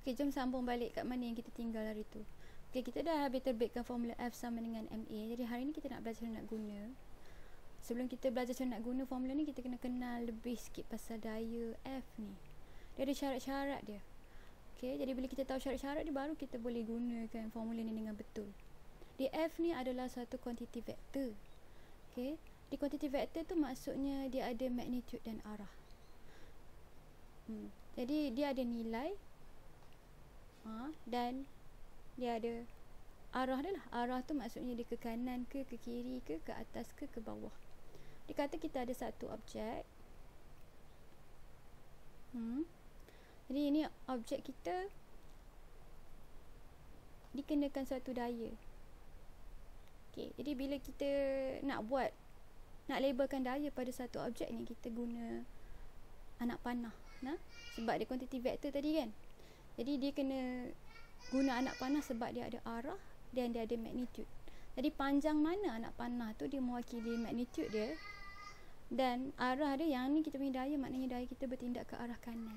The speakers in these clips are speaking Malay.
Okey, jom sambung balik kat mana yang kita tinggal hari tu. Okey, kita dah habis terbitkan formula F sama dengan MA. Jadi hari ni kita nak belajar nak guna. Sebelum kita belajar cara nak guna formula ni, kita kena kenal lebih sikit pasal daya F ni. Dia ada syarat-syarat dia. Okey, jadi bila kita tahu syarat-syarat dia, baru kita boleh gunakan formula ni dengan betul. Di F ni adalah satu kuantiti vektor. Okey, di kuantiti vektor tu maksudnya dia ada magnitude dan arah. Jadi dia ada nilai dan dia ada arah dia lah. Arah tu maksudnya dia ke kanan ke kiri ke atas ke bawah. Dia kata kita ada satu objek. Jadi ini objek kita dikenakan suatu daya. Okey, jadi bila kita nak labelkan daya pada satu objek ni, kita guna anak panah. Sebab dia kuantiti vektor tadi kan. Jadi dia kena guna anak panah sebab dia ada arah dan dia ada magnitude. Jadi panjang mana anak panah tu dia mewakili magnitude dia, dan arah dia yang ni kita punya daya, maknanya daya kita bertindak ke arah kanan.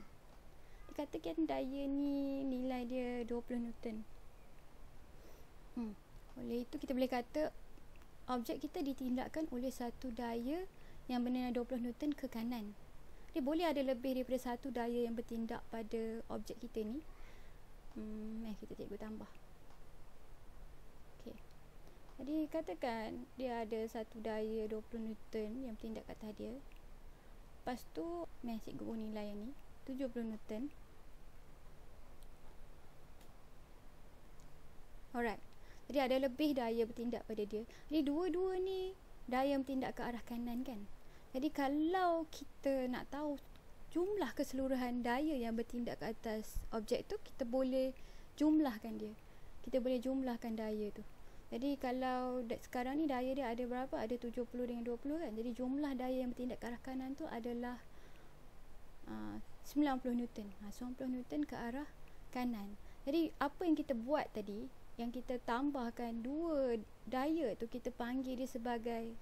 Dikatakan daya ni nilai dia 20 Newton. Oleh itu kita boleh kata objek kita ditindakkan oleh satu daya yang bernilai 20 Newton ke kanan. Dia boleh ada lebih daripada satu daya yang bertindak pada objek kita ni. Kita cikgu tambah. Okey. Jadi katakan dia ada satu daya 20 Newton yang bertindak kat atas dia. Lepas tu cikgu guna nilai yang ni 70 Newton. Alright. Jadi ada lebih daya bertindak pada dia. Jadi dua-dua ni daya yang bertindak ke arah kanan kan. Jadi kalau kita nak tahu jumlah keseluruhan daya yang bertindak ke atas objek tu, kita boleh jumlahkan dia. Kita boleh jumlahkan daya tu. Jadi kalau sekarang ni daya dia ada berapa? Ada 70 dengan 20 kan. Jadi jumlah daya yang bertindak ke arah kanan tu adalah 90 Newton. 90 Newton ke arah kanan. Jadi apa yang kita buat tadi, yang kita tambahkan dua daya tu, kita panggil dia sebagai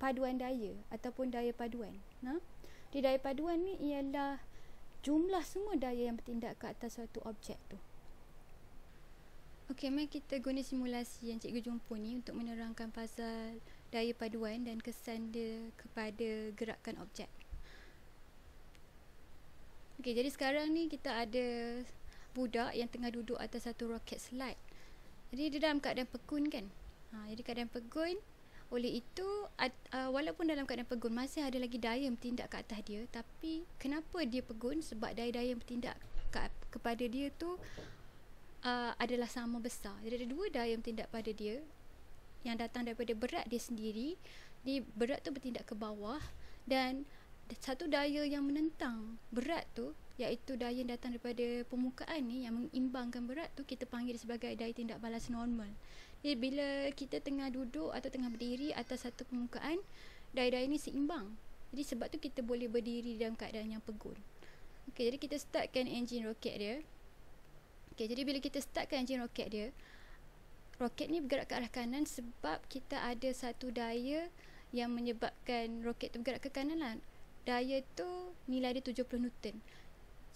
paduan daya ataupun daya paduan. Di daya paduan ni ialah jumlah semua daya yang bertindak ke atas suatu objek tu. Okey, mari kita guna simulasi yang cikgu jumpa ni untuk menerangkan pasal daya paduan dan kesan dia kepada gerakan objek. Okey, jadi sekarang ni kita ada budak yang tengah duduk atas satu roket slide. Jadi dia dalam keadaan pegun kan. Jadi keadaan pegun. Oleh itu, walaupun dalam keadaan pegun, masih ada lagi daya yang bertindak ke atas dia. Tapi kenapa dia pegun? Sebab daya-daya yang bertindak kepada dia tu adalah sama besar. Jadi ada dua daya yang bertindak pada dia, yang datang daripada berat dia sendiri. Berat tu bertindak ke bawah, dan satu daya yang menentang berat tu, iaitu daya yang datang daripada permukaan ni, yang mengimbangkan berat tu, kita panggil sebagai daya tindak balas normal. Jadi bila kita tengah duduk atau tengah berdiri atas satu permukaan, daya-daya ni seimbang. Jadi sebab tu kita boleh berdiri dalam keadaan yang pegun. Okey, jadi kita startkan enjin roket dia. Okey, jadi bila kita startkan enjin roket dia, roket ni bergerak ke arah kanan sebab kita ada satu daya yang menyebabkan roket tu bergerak ke kanan lah. Daya tu nilai dia 70 Newton.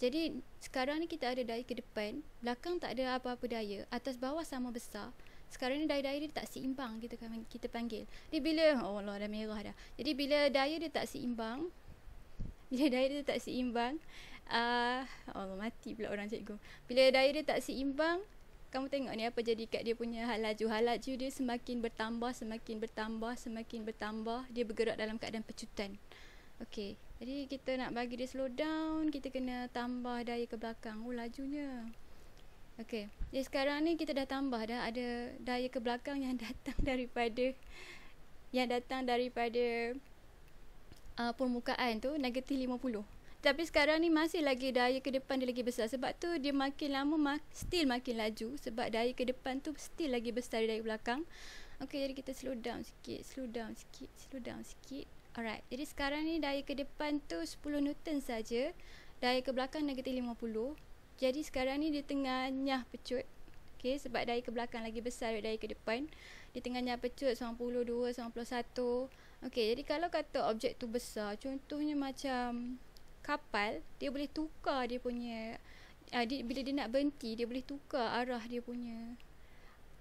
Jadi sekarang ni kita ada daya ke depan, belakang tak ada apa-apa daya, atas bawah sama besar. Sekarang ni daya-daya dia tak seimbang, kita panggil. Jadi bila Allah dah merah dah. Jadi bila daya dia tak seimbang, Allah mati pula orang cikgu. Bila daya dia tak seimbang, kamu tengok ni apa jadi kat dia punya hal laju. Hal laju dia semakin bertambah, dia bergerak dalam keadaan pecutan. Okey, jadi kita nak bagi dia slow down, kita kena tambah daya ke belakang. Lajunya. Okey, jadi sekarang ni kita dah tambah dah ada daya ke belakang yang datang daripada permukaan tu negatif 50. Tapi sekarang ni masih lagi daya ke depan dia lagi besar. Sebab tu dia makin lama still makin laju, sebab daya ke depan tu still lagi besar dari belakang. Okey, jadi kita slow down sikit. Alright, jadi sekarang ni daya ke depan tu 10 Newton saja, daya ke belakang negatif 50. Jadi sekarang ni dia tengah nyah pecut. Okey, sebab daya ke belakang lagi besar dari daya ke depan. Dia tengah nyah pecut 92, 91. Okey, jadi kalau kata objek tu besar, contohnya macam kapal, dia boleh tukar dia punya bila dia nak berhenti, dia boleh tukar arah dia punya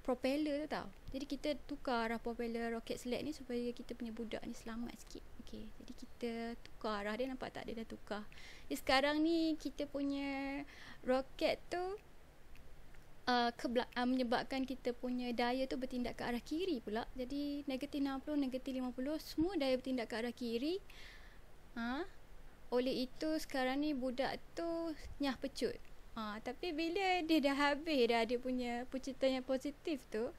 propeller tu tau. Jadi kita tukar arah propeller roket sled ni supaya kita punya budak ni selamat sikit. Okey, jadi kita tukar arah dia, nampak tak, dia dah tukar. Jadi sekarang ni kita punya roket tu menyebabkan kita punya daya tu bertindak ke arah kiri pula. Jadi negatif 60, negatif 50, semua daya bertindak ke arah kiri. Oleh itu sekarang ni budak tu nyah pecut. Tapi bila dia dah habis dah dia punya pecutan yang positif tu,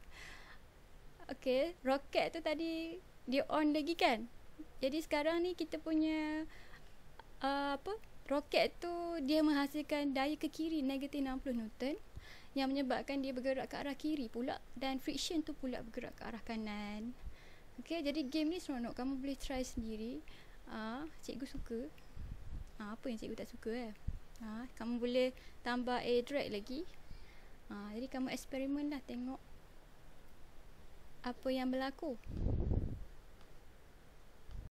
okey, roket tu tadi dia on lagi kan. Jadi sekarang ni kita punya roket tu dia menghasilkan daya ke kiri negatif 60 Newton yang menyebabkan dia bergerak ke arah kiri pula, dan friction tu pula bergerak ke arah kanan. Okey, jadi game ni seronok, kamu boleh try sendiri. Cikgu suka. Apa yang cikgu tak suka kamu boleh tambah air drag lagi. Jadi kamu eksperimen lah, tengok apa yang berlaku.